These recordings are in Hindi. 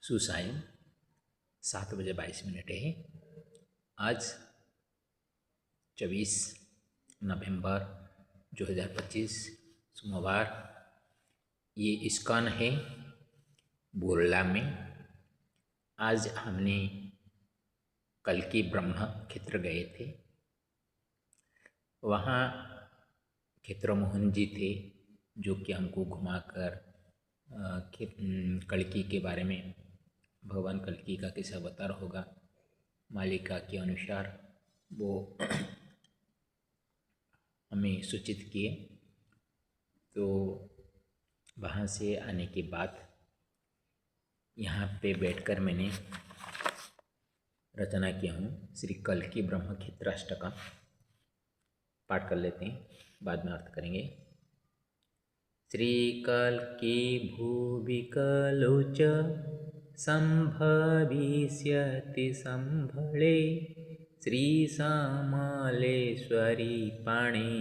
सुसाइड 7:22 है। आज 24 नवंबर 2025 सोमवार। ये इस्कॉन है बोरला में। आज हमने कल्कि ब्रह्म क्षेत्र गए थे। वहाँ क्षेत्रमोहन जी थे जो कि हमको घुमाकर कल्कि के बारे में, भगवान कल्कि का कैसा अवतार होगा, मालिका के अनुसार वो हमें सूचित किए। तो वहाँ से आने के बाद यहाँ पे बैठकर मैंने रचना किया हूँ श्री कल्कि ब्रह्म क्षेत्राष्टकम। पाठ कर लेते हैं, बाद में अर्थ करेंगे। श्री कल्कि भुवि कलौ च संभविष्यति संभळे श्री समलेश्वरी पाणे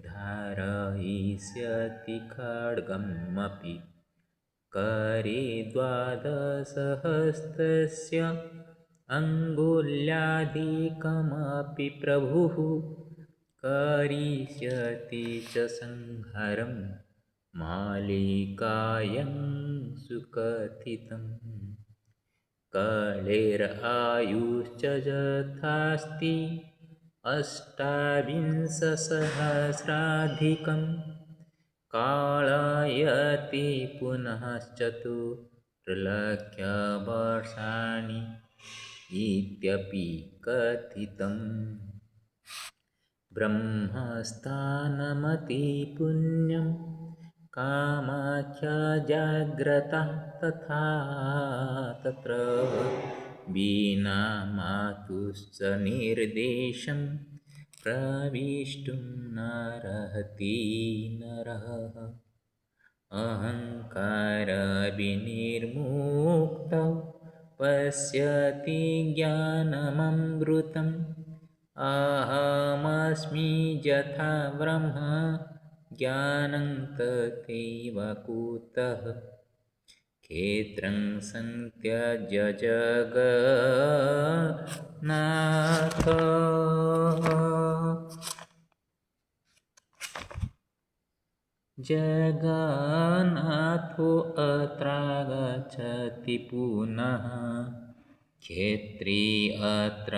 धारयिष्यति खड्गमपि करे द्वादशहस्तस्य अङ्गुल्याधिकमपि प्रभुः करिष्यति च संहरं मालिकायं सुकथितम् कलेरायुश्च यथास्ति 28,000 कालयति पुनश्चतुर्लक्षवर्षाणि इत्यपि कथितम् ब्रह्मस्थानमतिपुण्यं कामाख्या जाग्रता तथा तत्र विना मातुश्च निर्देशं प्रविष्टुं नार्हति नरः अहङ्कारविनिर्मुक्तौ पश्यति ज्ञानममृतम् अहमस्मि यथा ब्रह्म ज्ञानं तथैव कुतः क्षेत्रं संत्यज्य जगन्नाथ जगन्नाथो अत्रागच्छति पुनः क्षेत्री अत्र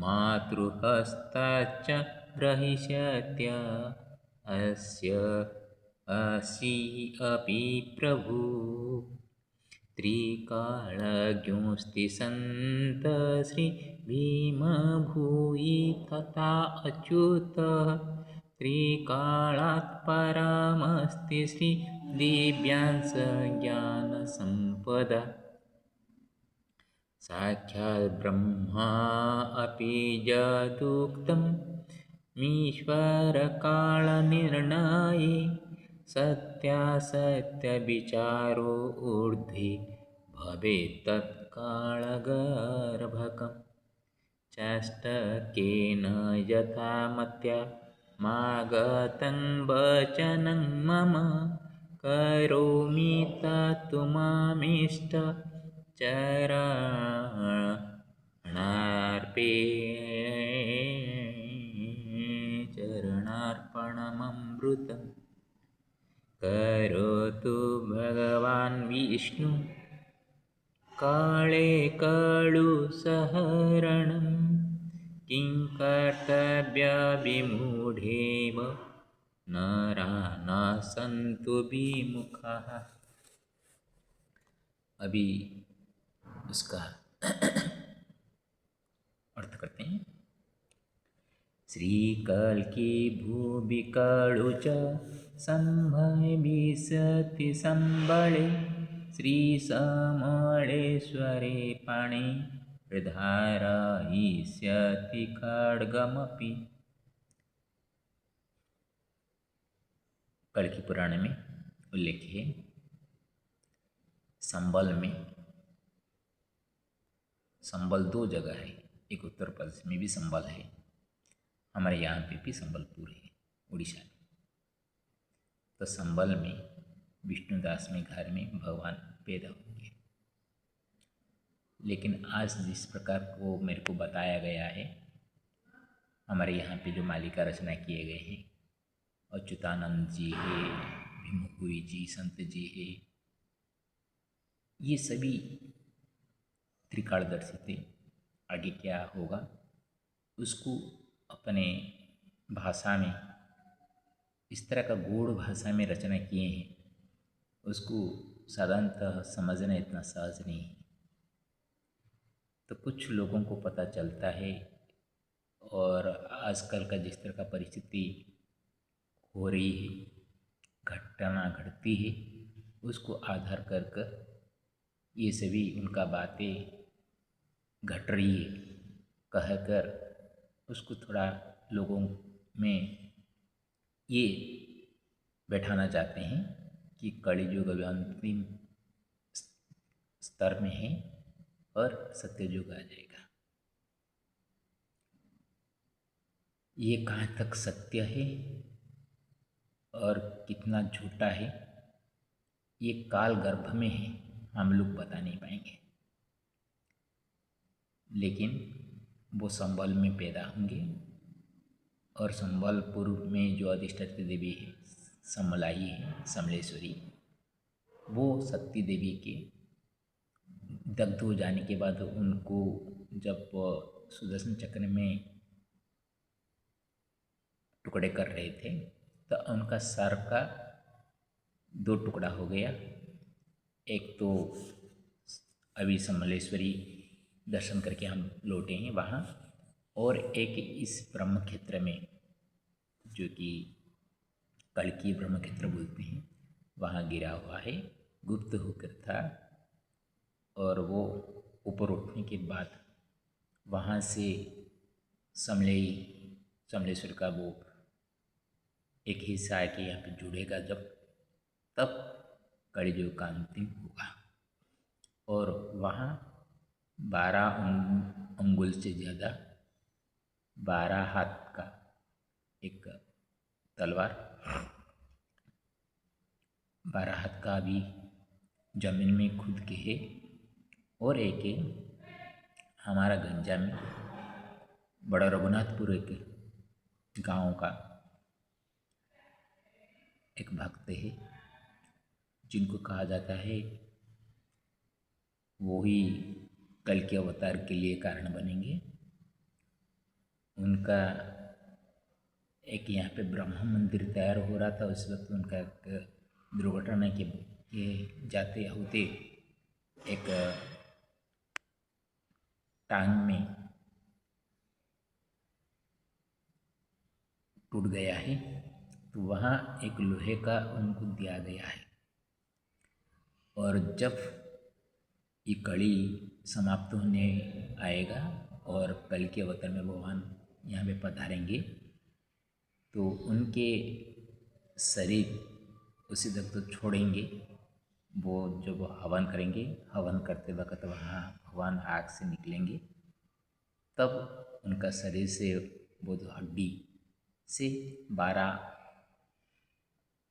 मातृहस्ताच्च ग्रहीष्यत्य असि अपि प्रभु त्रिकालज्ञोऽस्ति सन्त श्री भीमभूयि तथा अच्युतः त्रिकालात् परमस्ति श्री दिव्यांश ज्ञानसम्पदा साक्षात् ब्रह्मा अपि यदुक्तं मीश्वरकालनिर्णये सत्यासत्यविचारो ऊर्ध्वे भवेत् तत्कालगर्भकम् चाष्टकेन यथा मत्या मागतं वचनं मम करोमि तत्तु मामिष्ट चरणार्पणममृतं करोतु भगवान् विष्णु काले कलुषहरणं किं कर्तव्यविमूढेव नरा न सन्तु विमुखाः। अभी उसका अर्थ करते हैं। श्री कल्कि भुवि कलौ च संभविष्यति संबळे श्री समलेश्वरे पाणे धारयिष्यति खड्गमपि। कल्कि पुराण में उल्लेख है। संबल में, संबल 2 जगह है, एक उत्तर प्रदेश में भी संबल है, हमारे यहाँ पे भी संबलपुर है उड़ीसा में। तो संबल में विष्णुदास में घर में भगवान पैदा होंगे। लेकिन आज जिस प्रकार को मेरे को बताया गया है, हमारे यहाँ पे जो मालिका रचना किए गए हैं, अच्युतानंद जी है, भीमपुरी जी, संत जी है, ये सभी त्रिकालदर्शी थे। आगे क्या होगा उसको अपने भाषा में इस तरह का गूढ़ भाषा में रचना किए हैं, उसको साधारणतः समझना इतना सहज नहीं है। तो कुछ लोगों को पता चलता है, और आजकल का जिस तरह का परिस्थिति हो रही है, घटना घटती है, उसको आधार कर ये सभी उनका बातें घट रही है कहकर उसको थोड़ा लोगों में ये बैठाना चाहते हैं कि कलियुग अभी अंतिम स्तर में है और सत्ययुग आ जाएगा। ये कहाँ तक सत्य है और कितना झूठा है, ये काल गर्भ में है, हम लोग बता नहीं पाएंगे। लेकिन वो संबल में पैदा होंगे, और संबलपुर में जो अधिष्ठात्री देवी है, समलाई है, समलेश्वरी, वो सती देवी के दग्ध हो जाने के बाद उनको जब सुदर्शन चक्र में टुकड़े कर रहे थे तो उनका सर का 2 टुकड़ा हो गया। एक तो अभी समलेश्वरी दर्शन करके हम लौटे हैं वहाँ, और एक इस ब्रह्म क्षेत्र में जो कि कल्की ब्रह्म क्षेत्र बोलते हैं, वहाँ गिरा हुआ है, गुप्त होकर था। और वो ऊपर उठने के बाद वहाँ से समलेश्वर का वो एक हिस्सा है कि यहाँ पे जुड़ेगा जब, तब कलियुग का अंतिम होगा। और वहाँ 12 अंगुल से ज़्यादा 12 हाथ का एक तलवार, 12 हाथ का भी जमीन में खुद के है, और एक हमारा गंजा में बड़ा रघुनाथपुर एक गांव का एक भक्त है, जिनको कहा जाता है वो ही कल के अवतार के लिए कारण बनेंगे। उनका एक यहाँ पे ब्रह्म मंदिर तैयार हो रहा था, उस वक्त उनका एक दुर्घटना के जाते होते एक टांग में टूट गया है, तो वहाँ एक लोहे का उनको दिया गया है। और जब ये कड़ी समाप्त होने आएगा और कल के अवतार में भगवान यहाँ पे पधारेंगे, तो उनके शरीर उसी तक तो छोड़ेंगे। वो जब हवन करेंगे, हवन करते वक्त वहाँ भगवान आग से निकलेंगे, तब उनका शरीर से वो जो हड्डी से 12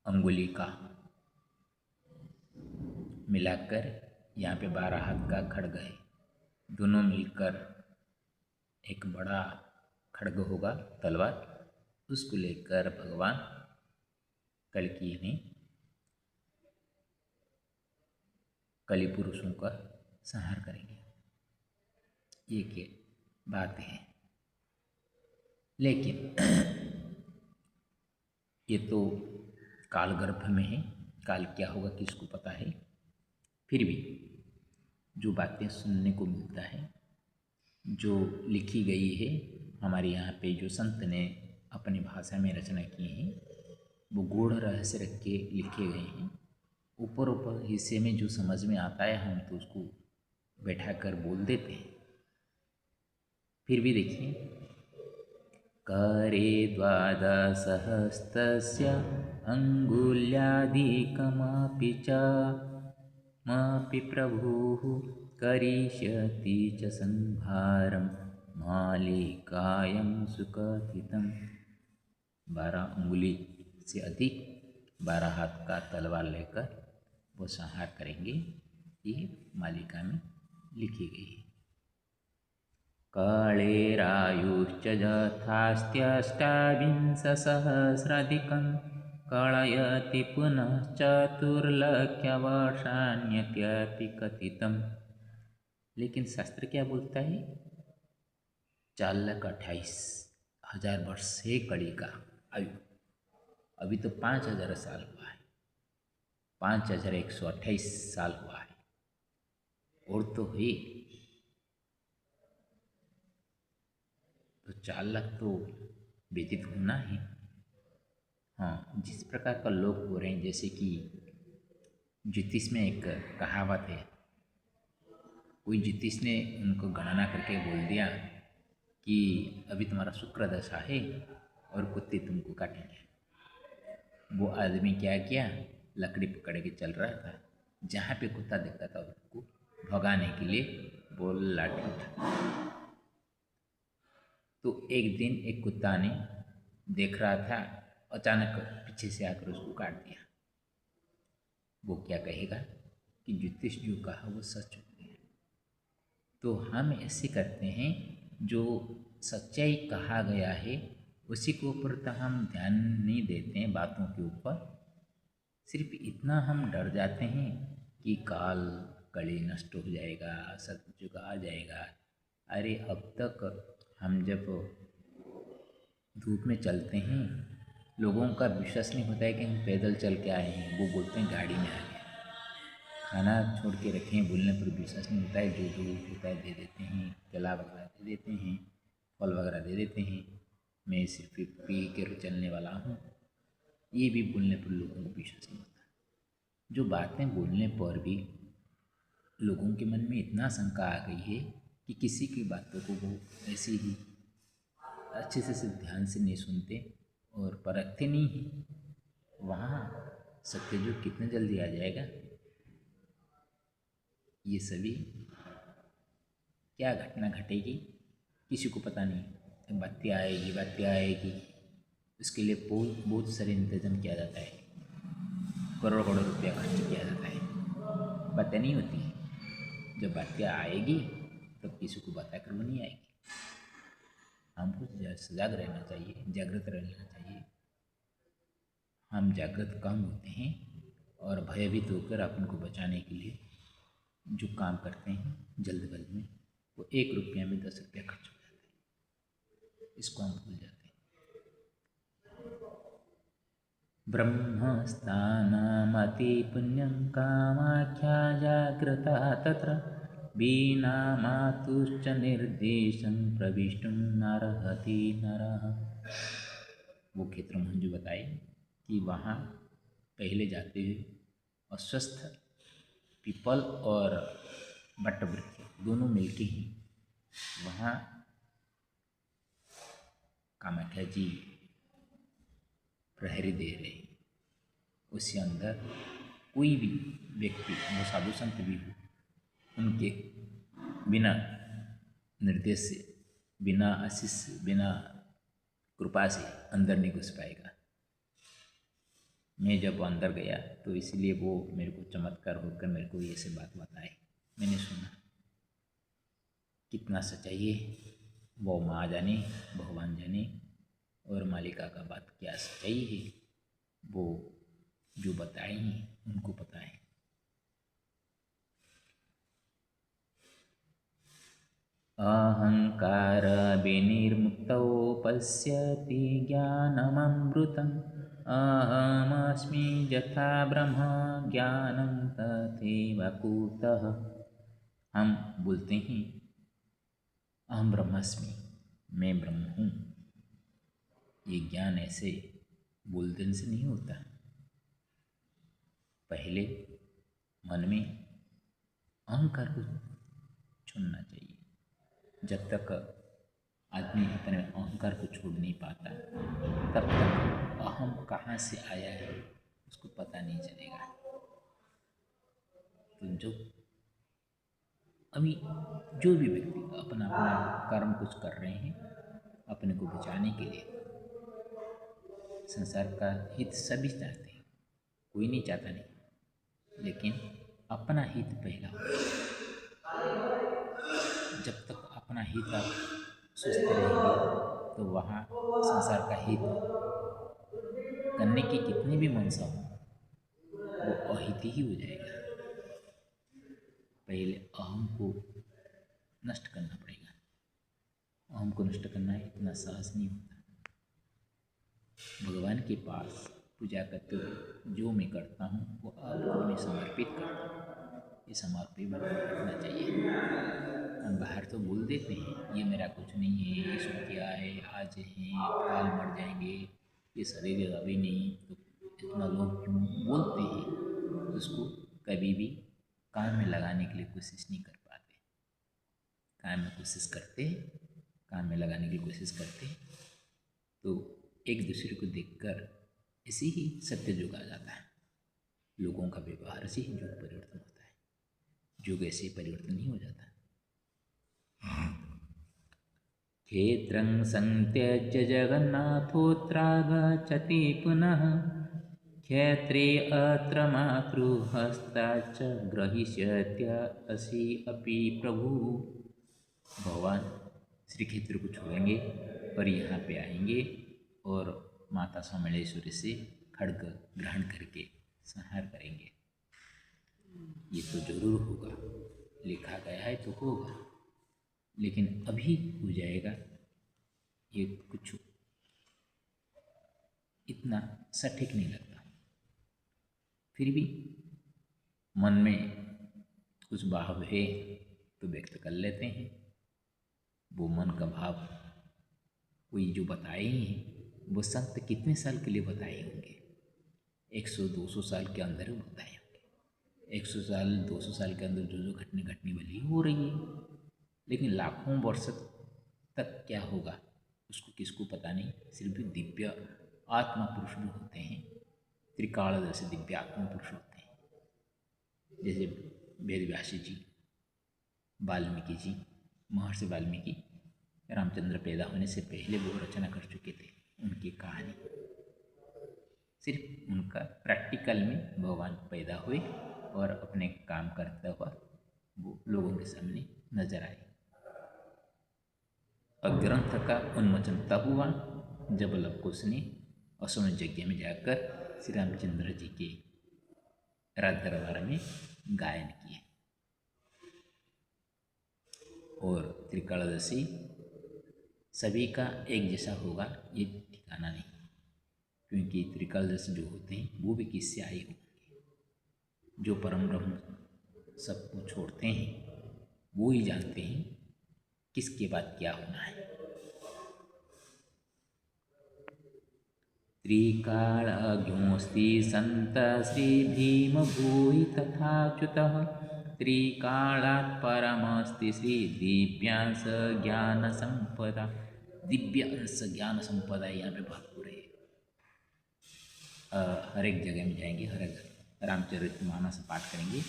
अंगुली का मिलाकर यहाँ पे 12 हाथ का खड्ग है, दोनों मिलकर एक बड़ा खड्ग होगा, तलवार, उसको लेकर भगवान कल्कि ने कली पुरुषों का संहार करेंगे। ये क्या बात है। लेकिन ये तो काल गर्भ में है, काल क्या होगा किसको पता है। फिर भी जो बातें सुनने को मिलता है, जो लिखी गई है, हमारे यहाँ पे जो संत ने अपनी भाषा में रचना की हैं, वो गूढ़ रहस्य रख के लिखे गए हैं। ऊपर ऊपर हिस्से में जो समझ में आता है हम तो उसको बैठा कर बोल देते हैं। फिर भी देखिए, करे द्वादशहस्तस्य अंगुल्याधिकमपि च मापि प्रभुः करिष्यति च संभारं मालिकायं सुकथितं। 12 अंगुली से अधिक 12 हाथ का तलवार लेकर वो संहार करेंगे, ये मालिका में लिखी गई है। कळेरायुश्च यथास्त्यष्टाविंशसहस्राधिकं कळयति पुनश्चतुर्लक्षवर्षाण्यत्यपि कथितम्। लेकिन शास्त्र क्या बोलता है? 4,28,000 वर्ष से कड़ी का आयु। अभी तो 5,000 साल हुआ है, 5,128 साल हुआ है, और तो है तो 4 लाख तो व्यतीत होना है। हाँ, जिस प्रकार का लोग हो रहे हैं, जैसे कि ज्योतिष में एक कहावत है, कोई ज्योतिष ने उनको गणना करके बोल दिया कि अभी तुम्हारा शुक्र दशा है और कुत्ते तुमको काटेंगे। वो आदमी क्या किया, लकड़ी पकड़ के चल रहा था, जहाँ पे कुत्ता दिखता था उसको भगाने के लिए वो लाठी उठा। तो एक दिन एक कुत्ता ने देख रहा था, अचानक पीछे से आकर उसको काट दिया। वो क्या कहेगा कि ज्योतिष जो कहा वो सच हो गया। तो हम ऐसे करते हैं, जो सच्चाई कहा गया है उसी के ऊपर तो हम ध्यान नहीं देते हैं, बातों के ऊपर सिर्फ इतना हम डर जाते हैं कि काल कली नष्ट हो जाएगा, सतयुग आ जाएगा। अरे अब तक हम जब धूप में चलते हैं, लोगों का विश्वास नहीं होता है कि हम पैदल चल के आए हैं, वो बोलते हैं गाड़ी में आ गए। खाना छोड़ के रखे हैं, बोलने पर विश्वास नहीं होता है, जो जो होता है दे देते हैं, केला वगैरह दे देते हैं, फल वगैरह दे देते हैं, मैं सिर्फ पी कर चलने वाला हूँ, ये भी बोलने पर लोगों को विश्वास नहीं होता। जो बातें बोलने पर भी लोगों के मन में इतना शंका आ गई है कि किसी की बातों को वो ऐसे ही अच्छे से ध्यान से नहीं सुनते और परखते नहीं हैं। वहाँ सत्ययुग कितने जल्दी आ जाएगा, ये सभी क्या घटना घटेगी किसी को पता नहीं। बात्या आएगी, उसके लिए बहुत बहुत सारे इंतजाम किया जाता है, करोड़ करोड़ रुपया खर्च किया जाता है, बातें नहीं होती है। जब बात्या आएगी तब किसी को बताकर वो नहीं आएगी। हमको सजग रहना चाहिए, जागृत रहना चाहिए। हम जागृत कम होते हैं और भयभीत होकर अपन को बचाने के लिए जो काम करते हैं जल्दबाजी में, वो 1 रुपया में 10 रुपया खर्च हो जाता है, इसको हम भूल जाते हैं। ब्रह्मस्थानमति पुण्यं कामाख्या जागृता तत्र बिना मातुश्च निर्देशं प्रविष्टुं नार्हति नरः। वो क्षेत्र मंजू बताए कि वहाँ पहले जाते हुए अस्वस्थ पीपल और बटवृक्ष दोनों मिलके ही वहाँ कामाख्या जी प्रहरी दे रहे। उसके अंदर कोई भी व्यक्ति, वो साधु संत भी हो, उनके बिना निर्देश से, बिना आशीष से, बिना कृपा से अंदर नहीं घुस पाएगा। मैं जब अंदर गया तो इसलिए वो मेरे को चमत्कार होकर मेरे को ये से बात बताए, मैंने सुना। कितना सच्चाई है वो माँ जाने, भगवान जाने, और मालिका का बात क्या सच्चाई है वो जो बताए हैं उनको पता है। अहंकार विनिर्मुक्तो पश्यति ज्ञानममृतम् अहमस्मि यथा ब्रह्म ज्ञानं तथैव कुतः। हम बोलते हैं अहम ब्रह्मास्मि, मैं ब्रह्म हूँ। ये ज्ञान ऐसे बोलने से नहीं होता। पहले मन में अहंकार को छोड़ना चाहिए। जब तक आदमी अपने अहंकार को छोड़ नहीं पाता, तब तक अहम कहाँ से आया है उसको पता नहीं चलेगा। तो जो अभी जो भी व्यक्ति अपना अपना कर्म कुछ कर रहे हैं अपने को बचाने के लिए, संसार का हित सभी चाहते हैं, कोई नहीं चाहता नहीं, लेकिन अपना हित पहला हो। जब तक अपना हित आप सोचते रहेंगे तो वहाँ संसार का हित करने की कितनी भी मनसा हो वो अहित ही हो जाएगा। पहले अहम को नष्ट करना पड़ेगा। अहम को नष्ट करना इतना सहज नहीं होता। भगवान के पास पूजा करते हुए जो मैं करता हूँ वो आपको मैं समर्पित करता हूँ, ये समर्पित भाव रखना चाहिए। हम बाहर तो बोल देते हैं ये मेरा कुछ नहीं है, ये सब क्या है, आज हैं काल मर जाएंगे, ये शरीर अभी नहीं, तो इतना लोग क्यों बोलते हैं। उसको कभी भी काम में लगाने के लिए कोशिश नहीं कर पाते। काम में कोशिश करते, काम में लगाने की कोशिश करते तो एक दूसरे को देखकर इसी ही सत्य युग आ जाता है। लोगों का व्यवहार से ही युग परिवर्तन होता है, युग ऐसे परिवर्तन नहीं हो जाता। क्षेत्रं संत्यज्य जगन्नाथोऽत्रागच्छति पुनः क्षेत्रे अत्र मातृहस्ताच्च ग्रहीष्यत्यसि अपि प्रभु। भगवान श्री क्षेत्र को छोड़ेंगे और यहाँ पे आएंगे और माता समलेश्वरी से खड्ग ग्रहण करके संहार करेंगे। ये तो जरूर होगा, लिखा गया है तो होगा, लेकिन अभी हो जाएगा ये कुछ इतना सटीक नहीं लगता। फिर भी मन में कुछ भाव है तो व्यक्त कर लेते हैं। वो मन का भाव कोई जो बताए हैं वो संत कितने साल के लिए बताए होंगे? 100-200 साल के अंदर बताए होंगे। 100 साल 200 साल के अंदर जो जो घटने घटने वाली हो रही है, लेकिन लाखों वर्ष तक क्या होगा उसको किसको पता नहीं। सिर्फ दिव्य आत्मा पुरुष जो होते हैं, त्रिकालदर्शी दिव्य आत्मा पुरुष होते हैं, जैसे वेदव्यास जी, वाल्मीकि जी, महर्षि वाल्मीकि रामचंद्र पैदा होने से पहले वो रचना कर चुके थे। उनकी कहानी सिर्फ उनका प्रैक्टिकल में भगवान पैदा हुए और अपने काम करता हुआ वो लोगों के सामने नजर आए। ग्रंथ का उन्मोचन तब हुआ जब लवकुश ने अश्वमेध यज्ञ में जाकर श्री रामचंद्र जी के राज दरबार में गायन किए। और त्रिकालदर्शी सभी का एक जैसा होगा ये ठिकाना नहीं, क्योंकि त्रिकालदर्शी जो होते हैं वो भी किससे आए होंगे। जो परम ब्रह्म सबको छोड़ते हैं वो ही जानते हैं किसके बाद क्या होना है। त्रिकालज्ञोऽस्ति संत श्री भीम भूरि तथाच्युतः त्रिकालात् परमस्ति श्री दिव्यांश ज्ञान संपदा। दिव्यांश ज्ञान संपदा यहाँ पे भरपूर है। हर एक जगह में जाएंगे, हर एक रामचरितमानस पाठ करेंगे।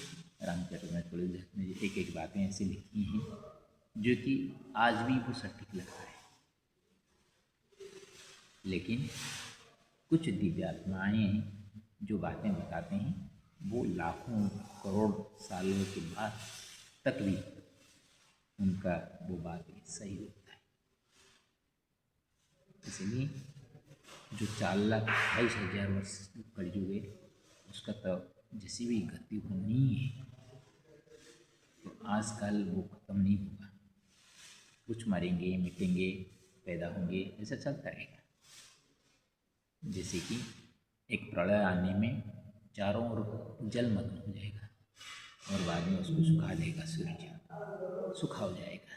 रामचरितमानस में एक एक बातें ऐसी लिखी हैं जो कि आज भी वो सटीक लगता है, लेकिन कुछ दिव्यात्माएँ हैं जो बातें बताते हैं वो लाखों करोड़ सालों के बाद तक भी उनका वो बात सही होता है। इसलिए जो 4,22,000 वर्ष कलयुग है उसका तो जैसी भी गति होनी है तो आजकल वो ख़त्म नहीं होगा। कुछ मरेंगे, मिटेंगे, पैदा होंगे, ऐसा चलता रहेगा। जैसे कि एक प्रलय आने में चारों ओर जलमग्न हो जाएगा और बाद में उसको सुखा देगा, सूरज सूखा हो जाएगा।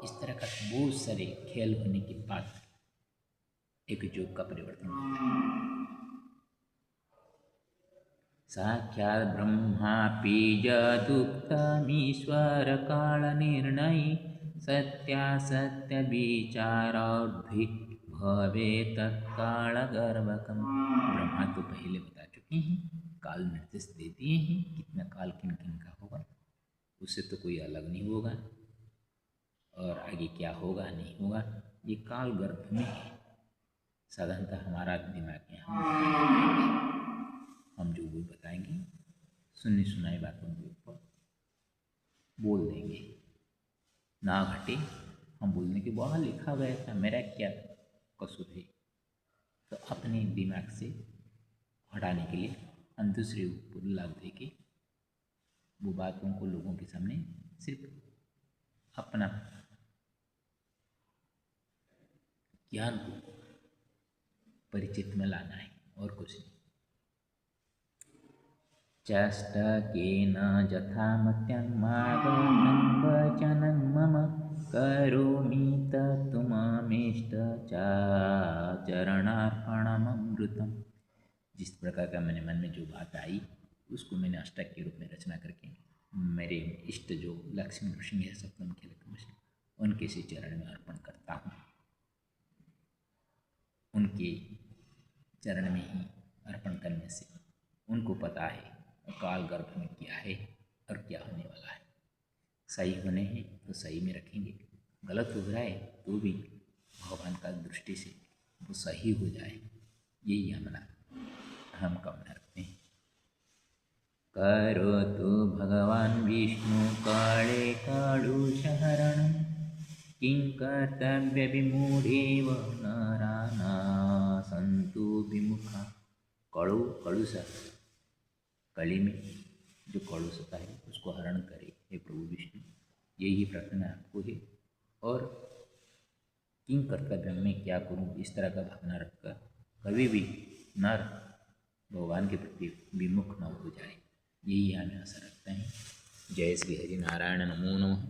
इस तरह का बहुत सारे खेल होने के बाद एक युग का परिवर्तन होता है। साक्षात् ब्रह्मापि यदुक्तमीश्वर काल निर्णयी सत्यासत्य विचाराद्धि भवे तत्कालगर्भकम्। ब्रह्मा तो पहले बता चुके हैं, काल निर्देश दे दिए हैं कितना काल किन किन का होगा, उससे तो कोई अलग नहीं होगा। और आगे क्या होगा नहीं होगा ये काल गर्भ में है। साधारणतः हमारा दिमाग में हम जो भी बताएंगे सुनी सुनाई बातों के ऊपर बोल देंगे, ना घटे, हम बोलने कि वहाँ लिखा गया था, मेरा क्या कसूर है। तो अपने दिमाग से हटाने के लिए हम दूसरे ऊपर लाभ दे के वो बातों को लोगों के सामने सिर्फ अपना ज्ञान को परिचित में लाना है और कुछ नहीं। चेष्टकेन यथामत्यन्मार्गं वचनं मम करोमि तत्तुमामेष्टचाचरणार्पणममृतम्। जिस प्रकार का मैंने मन में जो बात आई उसको मैंने अष्टक के रूप में रचना करके मेरे इष्ट जो लक्ष्मी नृसिंह है सप्तम के लक्ष्मी उनके से चरण में अर्पण करता हूँ। उनके चरण में ही अर्पण करने से उनको पता है काल गर्भ में क्या है और क्या होने वाला है। सही होने हैं तो सही में रखेंगे, गलत हो रहा है तो भी भगवान का दृष्टि से वो सही हो जाए, यही हम कामना रखते हैं। करोतु भगवान् विष्णु काले कालुषहरणं किं कर्तव्यविमूढेव नराः सन्तु विमुखा। कलुषा कली में जो कलुष होता है उसको हरण करे हे प्रभु विष्णु, यही प्रार्थना आपको है। और किं कर्तव्य में क्या करूं, इस तरह का भावना रखकर कभी भी नर भगवान के प्रति विमुख न हो जाए, यही हमें आशा रखते हैं। जय श्री हरि नारायण नमो नमः।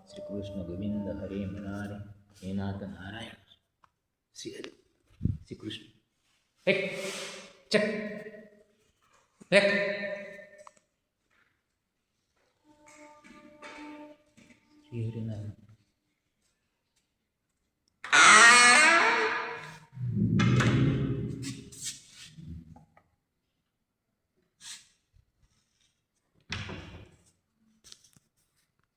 श्री कृष्ण गोविंद हरे मुरारे, हे नाथ नारायण श्री हरि श्री कृष्ण। एक चक एक श्री हरि नारायण।